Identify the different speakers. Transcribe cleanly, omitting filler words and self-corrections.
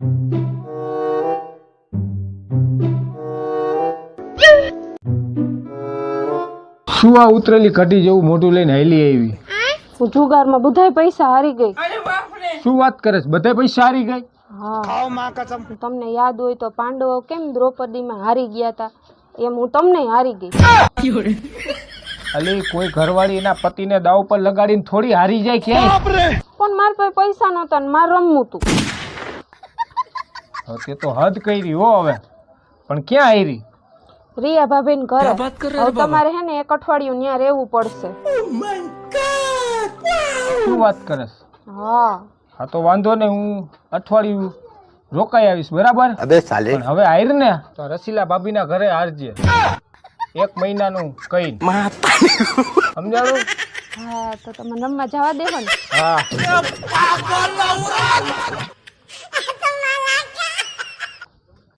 Speaker 1: શું આ ઉતરેલી કઢી જેવું મોઢું લઈને હેલી આવી?
Speaker 2: હું જુગારમાં બધાય પૈસા હારી ગઈ.
Speaker 1: શું વાત કરે છે? બધા પૈસા હારી ગઈ?
Speaker 2: હા, તમને યાદ હોય તો પાંડવો કેમ દ્રૌપદીમાં હારી ગયા હતા, એમ હું તમને હારી ગઈ.
Speaker 1: અલી કોઈ ઘરવાળી એના પતિને દાવ પર લગાડીને થોડી હારી જાય ક્યાંય?
Speaker 2: પણ મારા પાસે પૈસા નહોતા ને મારે રમવું તું.
Speaker 1: તે તો હદ કરી હો હવે. પણ ક્યાં હારી?
Speaker 2: રિયા ભાભીને ઘરે. હવે તમારે હે ને એક અઠવાડિયું ત્યાં રહેવું પડશે.
Speaker 1: શું વાત કરે છે?
Speaker 2: હા
Speaker 1: તો વાંધો ને, હું અઠવાડિયું રોકાઈ આવીશ, બરાબર? પણ હવે હાર ને તો રસીલા ભાભીના ઘરે હારજે, 1 મહિનાનું કઈ સમજાણું?
Speaker 2: હા, તો તમે રમવા જવા દેવો ને.
Speaker 1: હા.